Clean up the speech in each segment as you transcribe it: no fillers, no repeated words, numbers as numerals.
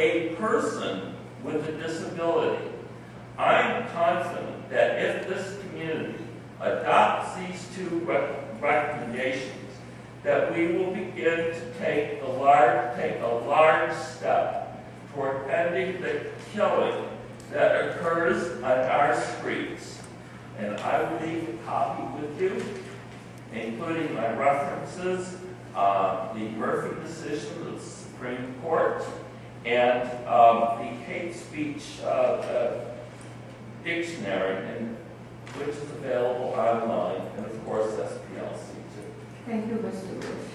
a person with a disability. I'm confident that if this community adopts these two recommendations, that we will begin to take a large step toward ending the killing that occurs on our streets. And I will leave a copy with you, including my references, the Murphy decision of the Supreme Court, and the hate speech dictionary, which is available online, and of course SPLC too. Thank you, Mr. Lewis.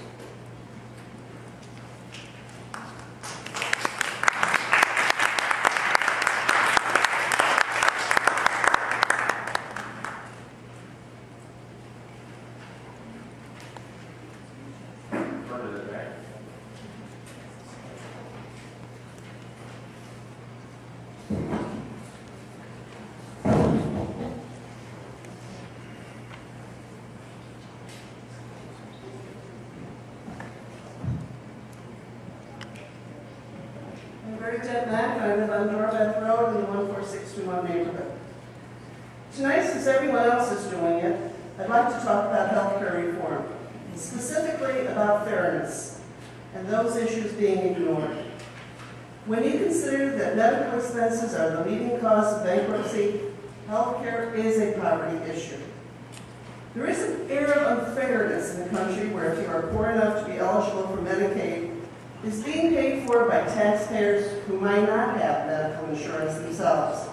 I live on Dorabeth Road in the 14621 neighborhood. Tonight, since everyone else is doing it, I'd like to talk about healthcare reform, and specifically about fairness and those issues being ignored. When you consider that medical expenses are the leading cause of bankruptcy, healthcare is a poverty issue. There is an air of unfairness in the country where if you are poor enough to be eligible for Medicaid, is being paid for by taxpayers who might not have medical insurance themselves.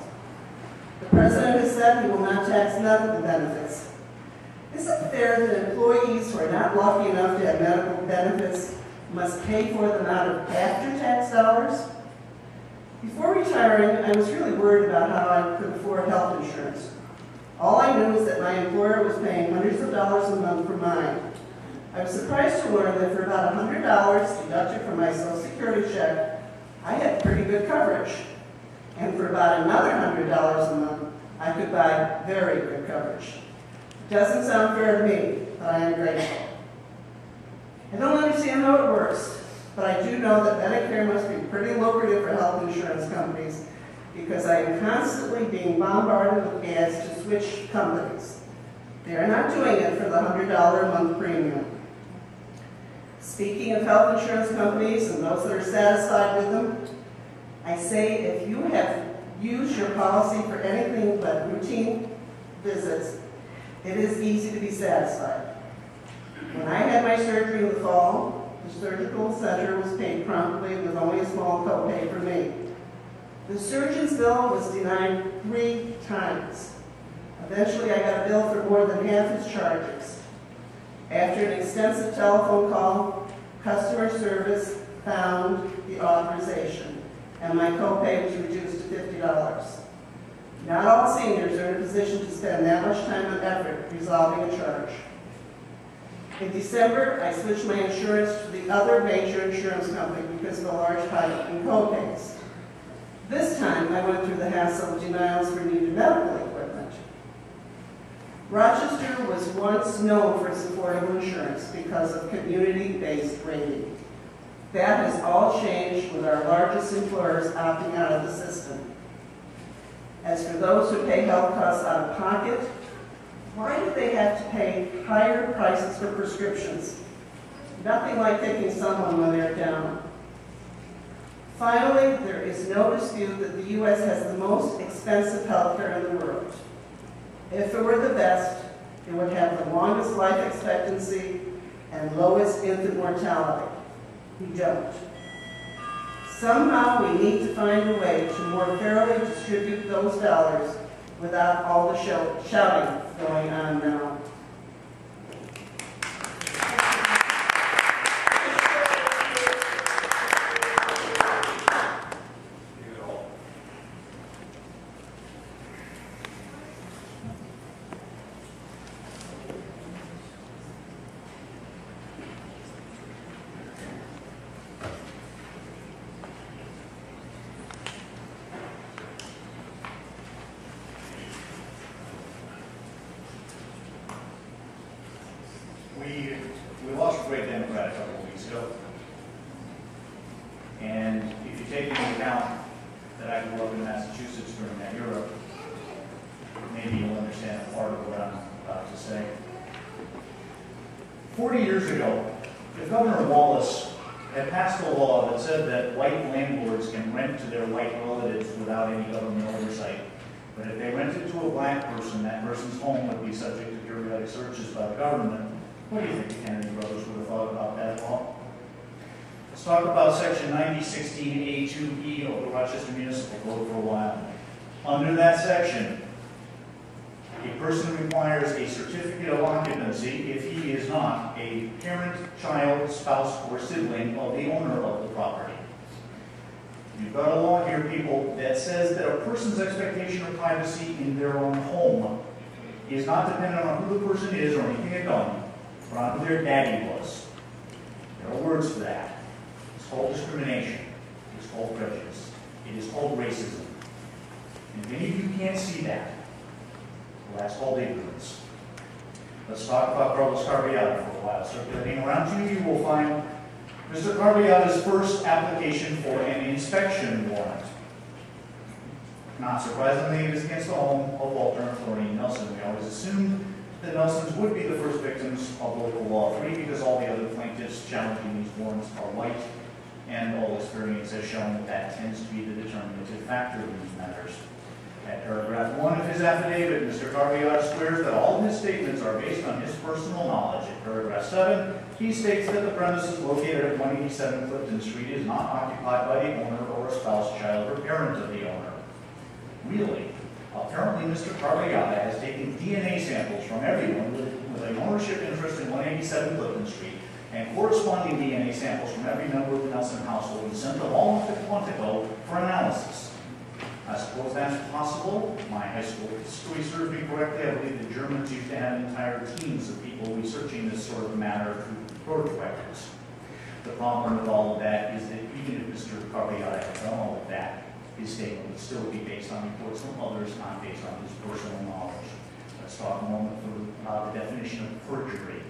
The President has said he will not tax medical benefits. Is it fair that employees who are not lucky enough to have medical benefits must pay for them out of after-tax dollars? Before retiring, I was really worried about how I could afford health insurance. All I knew was that my employer was paying hundreds of dollars a month for mine. I was surprised to learn that for about $100 deducted from my Social Security check, I had pretty good coverage. And for about another $100 a month, I could buy very good coverage. It doesn't sound fair to me, but I am grateful. I don't understand how it works, but I do know that Medicare must be pretty lucrative for health insurance companies because I am constantly being bombarded with ads to switch companies. They are not doing it for the $100 a month premium. Speaking of health insurance companies and those that are satisfied with them, I say if you have used your policy for anything but routine visits, it is easy to be satisfied. When I had my surgery in the fall, the surgical center was paid promptly with only a small copay for me. The surgeon's bill was denied 3 times. Eventually, I got a bill for more than half his charges. After an extensive telephone call, customer service found the authorization, and my copay was reduced to $50. Not all seniors are in a position to spend that much time and effort resolving a charge. In December, I switched my insurance to the other major insurance company because of a large hike in copays. This time, I went through the hassle of denials for needed medical equipment. Rochester was once known for its affordable insurance because of community-based rating. That has all changed with our largest employers opting out of the system. As for those who pay health costs out of pocket, why do they have to pay higher prices for prescriptions? Nothing like taking someone when they're down. Finally, there is no dispute that the U.S. has the most expensive health care in the world. If it were the best, it would have the longest life expectancy and lowest infant mortality. We don't. Somehow we need to find a way to more fairly distribute those dollars without all the shouting going on now. you take into account that I grew up in Massachusetts during that era, maybe you'll understand part of what I'm about to say. 40 years ago, if Governor Wallace had passed a law that said that white landlords can rent to their white relatives without any government oversight, but if they rented to a black person, that person's home would be subject to periodic searches by the government, what do you think the Kennedy brothers would have thought about that law? Let's talk about Section 9016A2E of the Rochester Municipal Code for a while. Under that section, a person requires a certificate of occupancy if he is not a parent, child, spouse, or sibling of the owner of the property. You've got a law here, people, that says that a person's expectation of privacy in their own home is not dependent on who the person is or anything they've done, but on who their daddy was. There are words for that. It's called discrimination. It's called prejudice. It is called racism. And if any of you can't see that, well, that's called ignorance. Let's talk about Carlos Carbiata for a while. Circulating around you, you will find Mr. Carbiata's first application for an inspection warrant. Not surprisingly, it is against the home of Walter and Florine Nelson. We always assumed that Nelsons would be the first victims of local law 3 because all the other plaintiffs challenging these warrants are white, and all experience has shown that that tends to be the determinative factor in these matters. At paragraph 1 of his affidavit, Mr. Carbiata swears that all of his statements are based on his personal knowledge. At paragraph 7, he states that the premises located at 187 Clifton Street is not occupied by the owner or a spouse, child, or parent of the owner. Really? Apparently, Mr. Carbiata has taken DNA samples from everyone with an ownership interest in 187 Clifton Street and corresponding DNA samples from every member of the Nelson household and sent them all to Quantico for analysis. I suppose that's possible. My high school history serves me correctly. I believe the Germans used to have entire teams of people researching this sort of matter through birth records. The problem with all of that is that even if Mr. Carbiata had done all of that, his statement would still be based on reports from others, not based on his personal knowledge. Let's talk a moment about the definition of perjury.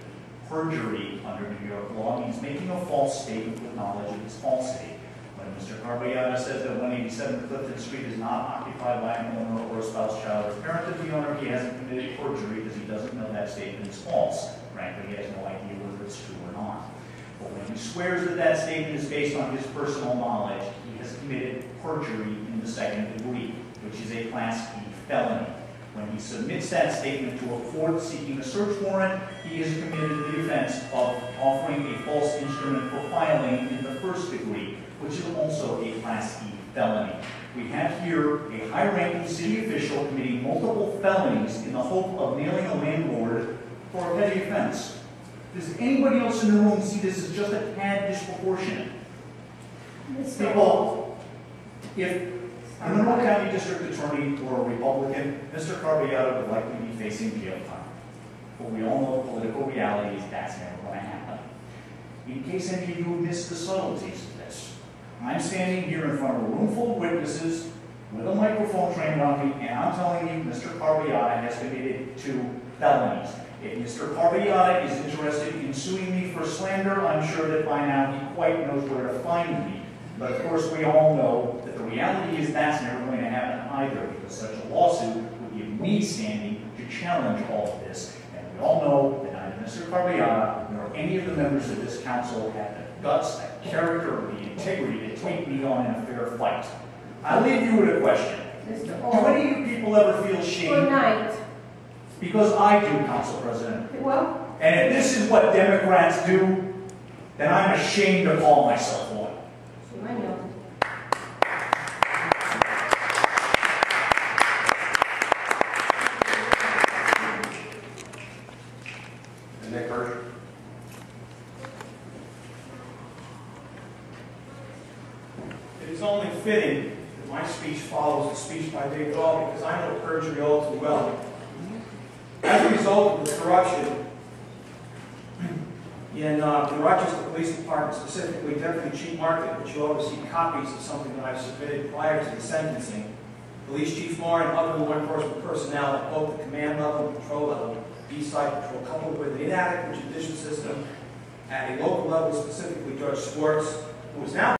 Perjury under New York law means making a false statement with knowledge of its falsity. When Mr. Carbiata says that 187 Clifton Street is not occupied by an owner or a spouse, child, or parent of the owner, he hasn't committed perjury because he doesn't know that statement is false. Frankly, he has no idea whether it's true or not. But when he swears that that statement is based on his personal knowledge, he has committed perjury in the second degree, which is a Class E felony. When he submits that statement to a court seeking a search warrant, he has committed the offense of offering a false instrument for filing in the first degree, which is also a Class E felony. We have here a high-ranking city official committing multiple felonies in the hope of nailing a landlord for a petty offense. Does anybody else in the room see this as just a tad disproportionate? People, if a Monroe County District Attorney were a Republican, Mr. Carbiata would likely be facing jail time. But we all know the political reality is that's never going to happen. In case any of you missed the subtleties of this, I'm standing here in front of a room full of witnesses with a microphone trained on me, and I'm telling you Mr. Carbiata has committed 2 felonies. If Mr. Carbiata is interested in suing me for slander, I'm sure that by now he quite knows where to find me. But of course we all know that the reality is that's never going to happen either, because such a lawsuit would give me standing to challenge all of this. And we all know that neither Mr. Carbiata nor any of the members of this council have the guts, the character, or the integrity to take me on in a fair fight. I'll leave you with a question. Do any of you people ever feel shame? Good night. Because I do, Council President. Well, And if this is what Democrats do, then I'm ashamed to call myself one. I know. Nick Hirsch. It is only fitting that my speech follows the speech by David All, because I know perjury all too well. As a result of the corruption in the Rochester Police Department, specifically Deputy Chief Market, which you all received copies of something that I submitted prior to the sentencing, Police Chief Moore and other law enforcement personnel at both the command level and control level, B-side patrol, coupled with an inadequate judicial system at a local level, specifically Judge Schwartz, who is now